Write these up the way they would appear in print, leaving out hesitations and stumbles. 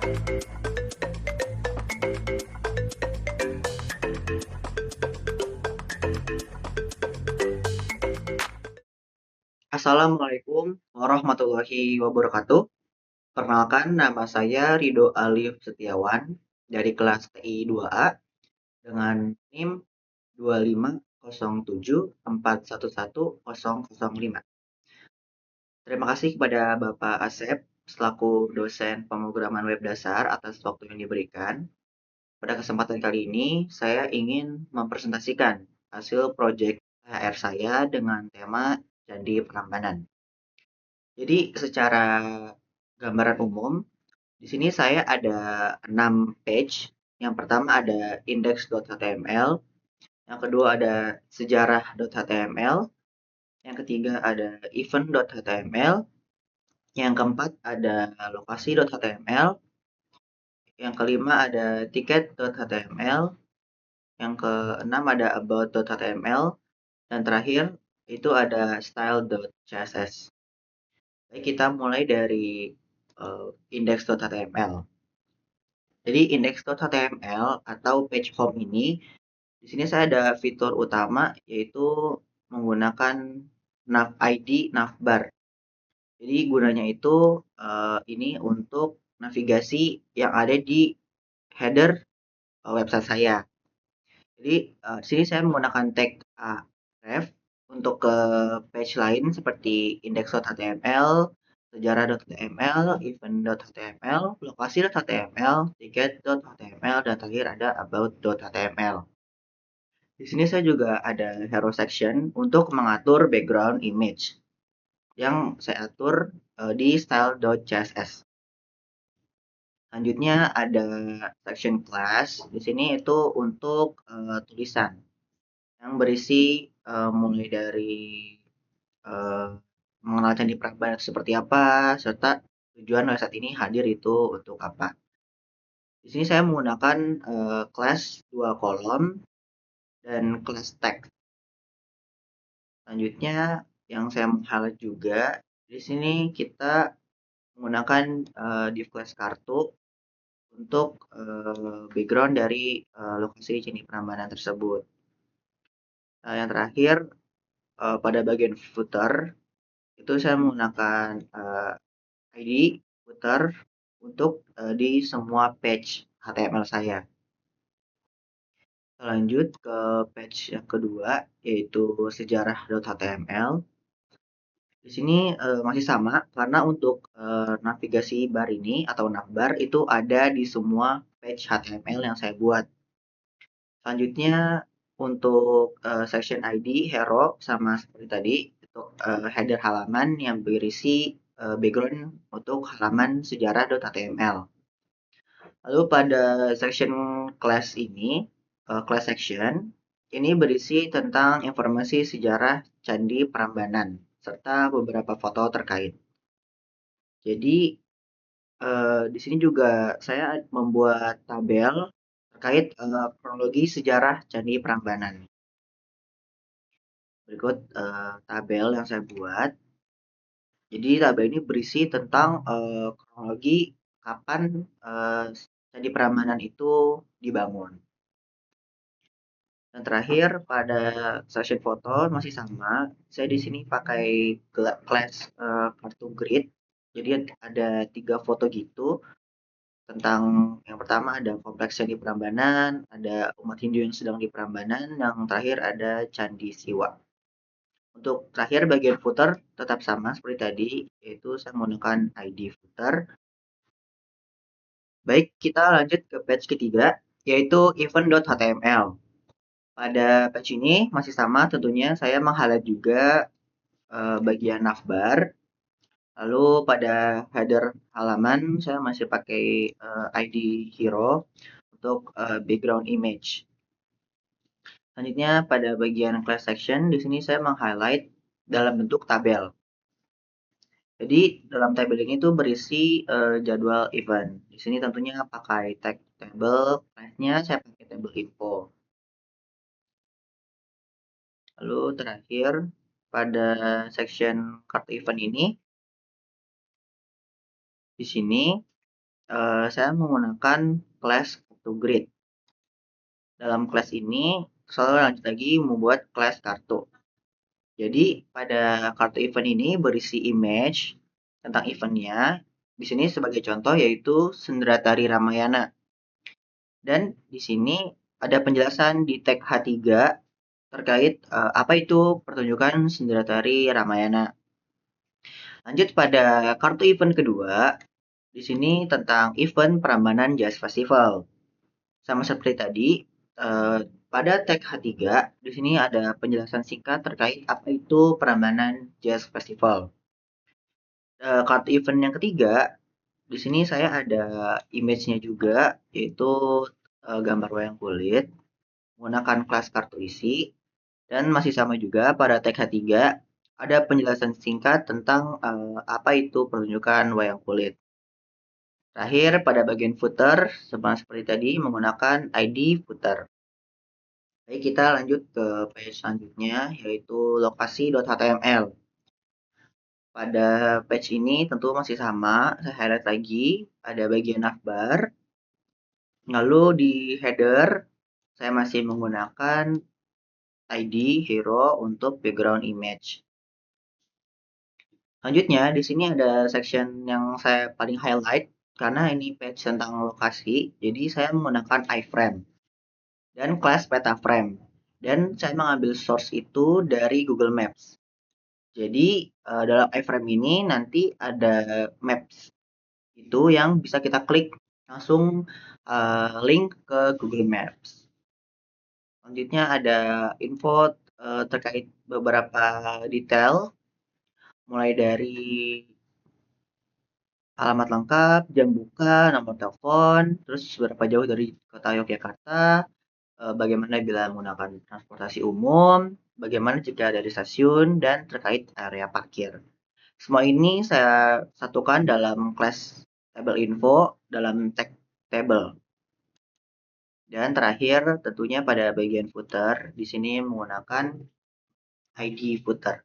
Assalamualaikum warahmatullahi wabarakatuh. Perkenalkan, nama saya Rido Alif Setiawan dari kelas TI 2A dengan NIM 2507411005. Terima kasih kepada Bapak Asep selaku dosen pemrograman web dasar atas waktu yang diberikan. Pada kesempatan kali ini, saya ingin mempresentasikan hasil proyek THR saya dengan tema Candi Prambanan. Jadi secara gambaran umum, di sini saya ada 6 page. Yang pertama ada index.html, yang kedua ada sejarah.html, yang ketiga ada event.html, yang keempat ada lokasi.html, yang kelima ada ticket.html, yang keenam ada about.html, dan terakhir itu ada style.css. Baik, kita mulai dari index.html. Jadi index.html atau page home ini, di sini saya ada fitur utama yaitu menggunakan nav ID navbar. Jadi gunanya itu ini untuk navigasi yang ada di header website saya. Jadi di sini saya menggunakan tag href untuk ke page lain seperti index.html, sejarah.html, event.html, lokasi.html, ticket.html, dan terakhir ada about.html. Di sini saya juga ada hero section untuk mengatur background image yang saya atur di style.css. Selanjutnya ada section class. Di sini itu untuk tulisan yang berisi mulai dari mengenal Candi Prambanan seperti apa, serta tujuan website ini hadir itu untuk apa. Di sini saya menggunakan kelas 2 kolom dan kelas text. Selanjutnya yang saya highlight juga, di sini kita menggunakan div class kartu untuk background dari lokasi Candi Prambanan tersebut. Nah, yang terakhir pada bagian footer itu saya menggunakan ID footer untuk di semua page HTML saya. Lanjut ke page yang kedua yaitu sejarah.html. Di sini masih sama karena untuk navigasi bar ini atau navbar itu ada di semua page HTML yang saya buat. Selanjutnya untuk section ID hero sama seperti tadi untuk header halaman yang berisi background untuk halaman sejarah.html. Lalu pada section class ini, class section, ini berisi tentang informasi sejarah Candi Prambanan serta beberapa foto terkait. Jadi di sini juga saya membuat tabel terkait kronologi sejarah Candi Prambanan. Berikut tabel yang saya buat. Jadi tabel ini berisi tentang kronologi kapan Candi Prambanan itu dibangun. Dan terakhir pada session foto masih sama. Saya di sini pakai class kartu grid. Jadi ada 3 foto gitu tentang yang pertama ada kompleks Candi Prambanan, ada umat Hindu yang sedang di Prambanan, yang terakhir ada Candi Siwa. Untuk terakhir bagian footer tetap sama seperti tadi, yaitu saya menggunakan ID footer. Baik, kita lanjut ke page ketiga, yaitu event.html. Pada page ini masih sama tentunya saya meng-highlight juga bagian navbar. Lalu pada header halaman saya masih pakai ID hero untuk background image. Selanjutnya pada bagian class section di sini saya meng-highlight dalam bentuk tabel. Jadi dalam tabel ini tuh berisi jadwal event. Di sini tentunya pakai tag table, class-nya saya pakai table info. Lalu terakhir pada section card event ini di sini saya menggunakan kelas kartu grid. Dalam kelas ini, selalu lanjut lagi membuat kelas kartu. Jadi pada kartu event ini berisi image tentang eventnya. Di sini sebagai contoh yaitu Sendratari Ramayana. Dan di sini ada penjelasan di tag H3 terkait apa itu pertunjukan Sendratari Ramayana. Lanjut pada kartu event kedua, di sini tentang event Prambanan Jazz Festival. Sama seperti tadi, eh, pada tag H3, di sini ada penjelasan singkat terkait apa itu Prambanan Jazz Festival. Kartu event yang ketiga, di sini saya ada image-nya juga, yaitu gambar wayang kulit, menggunakan kelas kartu isi, dan masih sama juga pada tag H3, ada penjelasan singkat tentang apa itu pertunjukan wayang kulit. Terakhir, pada bagian footer, sama seperti tadi, menggunakan ID footer. Baik, kita lanjut ke page selanjutnya, yaitu lokasi.html. Pada page ini tentu masih sama, saya highlight lagi, ada bagian navbar. Lalu di header, saya masih menggunakan ID hero untuk background image. Selanjutnya, di sini ada section yang saya paling highlight, karena ini page tentang lokasi, jadi saya menggunakan iframe dan class peta frame. Dan saya mengambil source itu dari Google Maps. Jadi dalam iframe ini nanti ada maps itu yang bisa kita klik langsung link ke Google Maps. Selanjutnya ada info terkait beberapa detail, mulai dari alamat lengkap, jam buka, nomor telepon, terus berapa jauh dari kota Yogyakarta, bagaimana bila menggunakan transportasi umum, bagaimana jika dari stasiun, dan terkait area parkir. Semua ini saya satukan dalam kelas table info dalam tag table. Dan terakhir tentunya pada bagian footer, di sini menggunakan ID footer.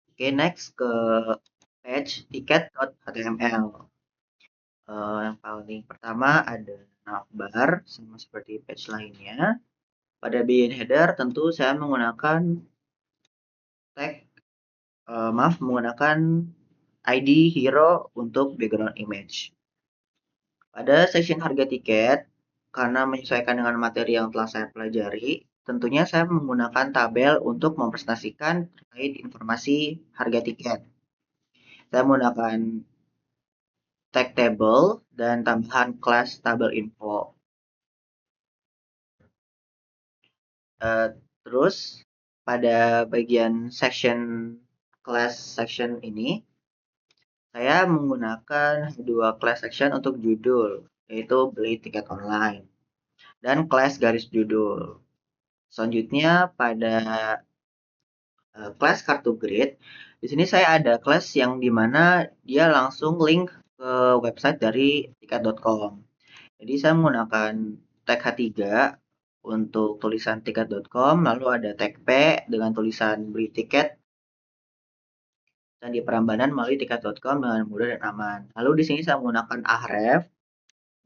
Oke, next ke page tiket.html. Yang paling pertama ada navbar, sama seperti page lainnya. Pada bagian header tentu saya menggunakan tag, menggunakan ID hero untuk background image. Pada section harga tiket, karena menyesuaikan dengan materi yang telah saya pelajari, tentunya saya menggunakan tabel untuk mempresentasikan terkait informasi harga tiket. Saya menggunakan tag table dan tambahan kelas tabel info. Terus pada bagian section class section ini, saya menggunakan dua class section untuk judul, yaitu beli tiket online dan kelas garis judul. Selanjutnya pada kelas kartu grid, di sini saya ada kelas yang dimana dia langsung link ke website dari tiket.com. Jadi saya menggunakan tag H3 untuk tulisan tiket.com, lalu ada tag P dengan tulisan beli tiket dan di Prambanan melalui tiket.com dengan mudah dan aman. Lalu di sini saya menggunakan ahref,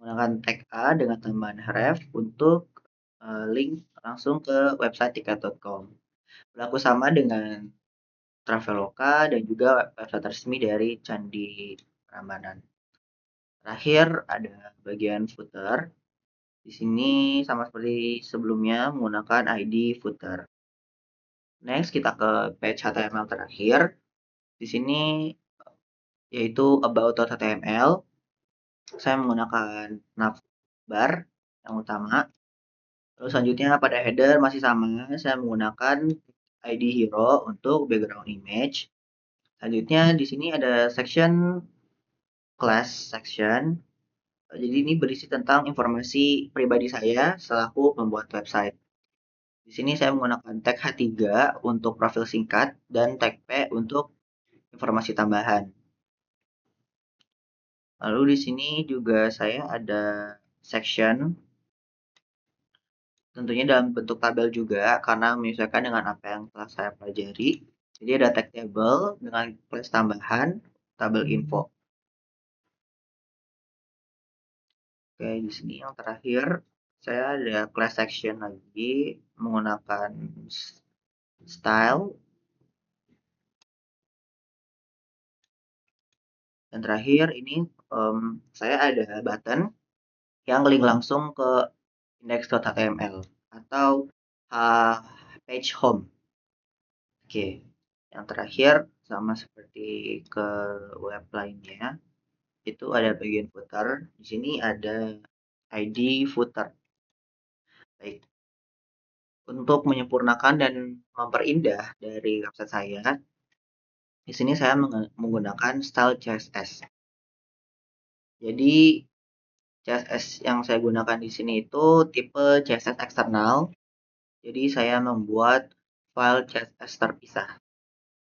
menggunakan tag A dengan tambahan href untuk link langsung ke website tiket.com. Berlaku sama dengan Traveloka dan juga website resmi dari Candi Prambanan. Terakhir ada bagian footer. Di sini sama seperti sebelumnya menggunakan ID footer. Next kita ke page HTML terakhir. Di sini yaitu about.html. Saya menggunakan navbar yang utama. Lalu selanjutnya pada header masih sama, saya menggunakan ID hero untuk background image. Selanjutnya di sini ada section class section. Jadi ini berisi tentang informasi pribadi saya selaku pembuat website. Di sini saya menggunakan tag H3 untuk profil singkat dan tag P untuk informasi tambahan. Lalu di sini juga saya ada section, tentunya dalam bentuk tabel juga karena menyesuaikan dengan apa yang telah saya pelajari. Jadi ada tag table dengan kelas tambahan, tabel info. Oke, di sini yang terakhir saya ada class section lagi menggunakan style. Dan terakhir ini saya ada button yang link langsung ke index.html atau page home. Oke, yang terakhir sama seperti ke web lainnya, itu ada bagian footer. Di sini ada ID footer. Baik, untuk menyempurnakan dan memperindah dari website saya, di sini saya menggunakan style CSS. Jadi CSS yang saya gunakan di sini itu tipe CSS eksternal. Jadi saya membuat file CSS terpisah.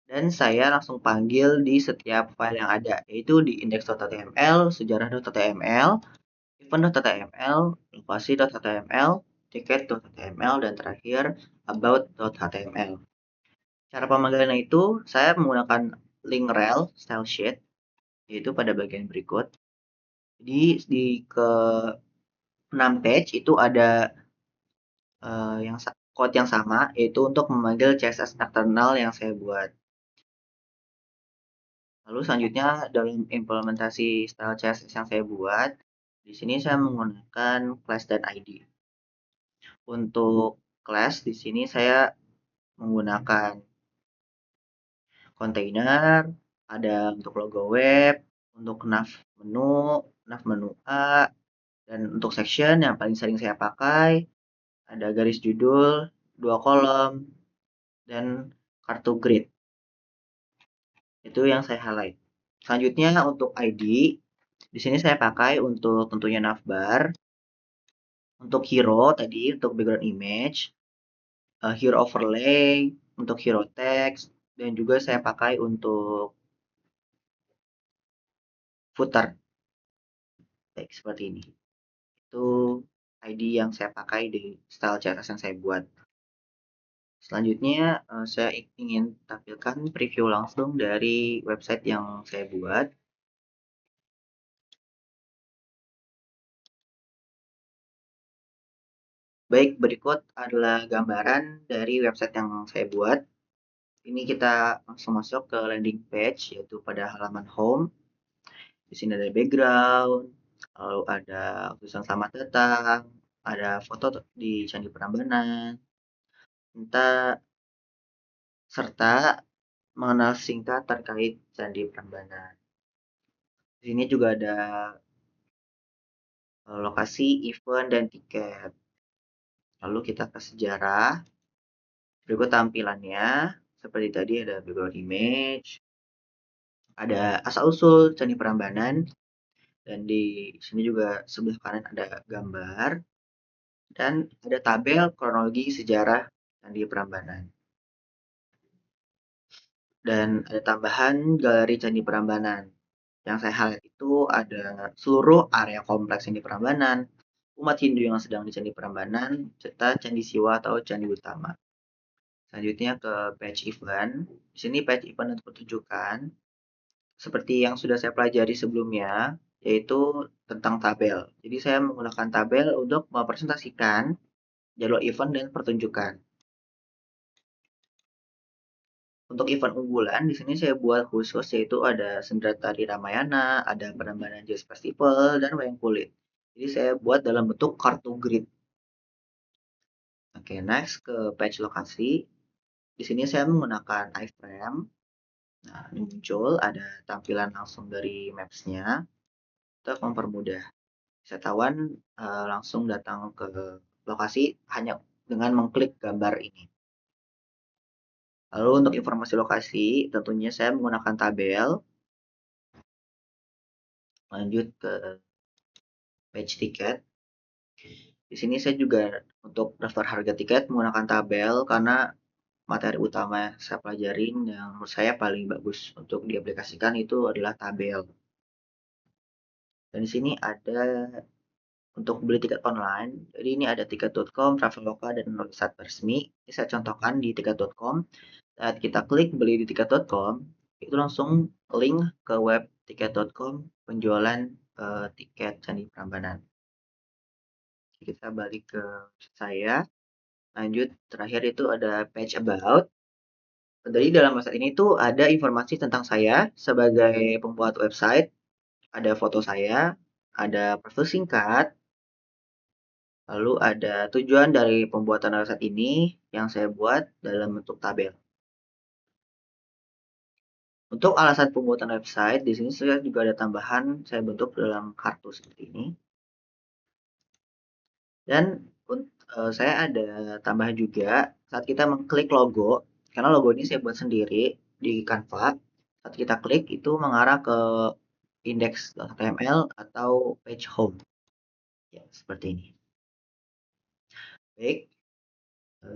Dan saya langsung panggil di setiap file yang ada, yaitu di index.html, sejarah.html, event.html, lokasi.html, ticket.html, dan terakhir about.html. Cara pemanggilannya itu saya menggunakan link rel style sheet, yaitu pada bagian berikut. Jadi di ke 6 page itu ada yang code yang sama, yaitu untuk memanggil CSS eksternal yang saya buat. Lalu selanjutnya dalam implementasi style CSS yang saya buat, di sini saya menggunakan class dan ID. Untuk class di sini saya menggunakan container, ada untuk logo web, untuk nav menu A, dan untuk section yang paling sering saya pakai ada garis judul, 2 kolom, dan kartu grid. Itu yang saya highlight. Selanjutnya untuk ID, di sini saya pakai untuk tentunya navbar, untuk hero tadi untuk background image, hero overlay, untuk hero text, dan juga saya pakai untuk footer. Baik, seperti ini. Itu ID yang saya pakai di style CSS yang saya buat. Selanjutnya, saya ingin tampilkan preview langsung dari website yang saya buat. Baik, berikut adalah gambaran dari website yang saya buat. Ini kita langsung masuk ke landing page, yaitu pada halaman home. Di sini ada background, lalu ada tulisan selamat datang, ada foto di Candi Prambanan, serta mengenal singkat terkait Candi Prambanan. Di sini juga ada lokasi, event, dan tiket. Lalu kita ke sejarah. Berikut tampilannya. Seperti tadi ada background image, ada asal-usul Candi Prambanan, dan di sini juga sebelah kanan ada gambar, dan ada tabel kronologi sejarah Candi Prambanan. Dan ada tambahan galeri Candi Prambanan. Yang saya highlight itu ada seluruh area kompleks Candi Prambanan, umat Hindu yang sedang di Candi Prambanan, serta Candi Siwa atau Candi Utama. Selanjutnya ke page event. Di sini page event dan pertunjukan seperti yang sudah saya pelajari sebelumnya, yaitu tentang tabel. Jadi saya menggunakan tabel untuk mempresentasikan jadwal event dan pertunjukan. Untuk event unggulan di sini saya buat khusus, yaitu ada Sendera Tari Ramayana, ada Prambanan Jazz Festival, dan Wayang Kulit. Jadi saya buat dalam bentuk kartu grid. Oke, next ke page lokasi. Di sini saya menggunakan iframe. Nah, ini muncul ada tampilan langsung dari maps-nya untuk mempermudah wisatawan langsung datang ke lokasi hanya dengan mengklik gambar ini. Lalu untuk informasi lokasi, tentunya saya menggunakan tabel. Lanjut ke page tiket. Di sini saya juga untuk daftar harga tiket menggunakan tabel karena materi utama saya pelajarin yang menurut saya paling bagus untuk diaplikasikan itu adalah tabel. Dan di sini ada untuk beli tiket online. Jadi ini ada tiket.com, Traveloka, dan website resmi. Ini saya contohkan di tiket.com. Saat kita klik beli di tiket.com, itu langsung link ke web tiket.com penjualan tiket Candi Prambanan. Kita balik ke saya. Lanjut, terakhir itu ada page about. Jadi dalam website ini tuh ada informasi tentang saya sebagai pembuat website, ada foto saya, ada profil singkat, lalu ada tujuan dari pembuatan website ini yang saya buat dalam bentuk tabel. Untuk alasan pembuatan website, di sini saya juga ada tambahan, saya bentuk dalam kartu seperti ini. Dan saya ada tambahan juga saat kita mengklik logo, karena logo ini saya buat sendiri di Canva. Saat kita klik itu mengarah ke index.html atau page home. Ya, seperti ini. Baik,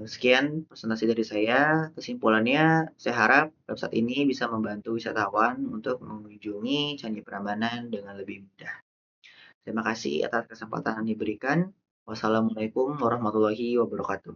sekian presentasi dari saya. Kesimpulannya, saya harap website ini bisa membantu wisatawan untuk mengunjungi Candi Prambanan dengan lebih mudah. Terima kasih atas kesempatan yang diberikan. Wassalamualaikum warahmatullahi wabarakatuh.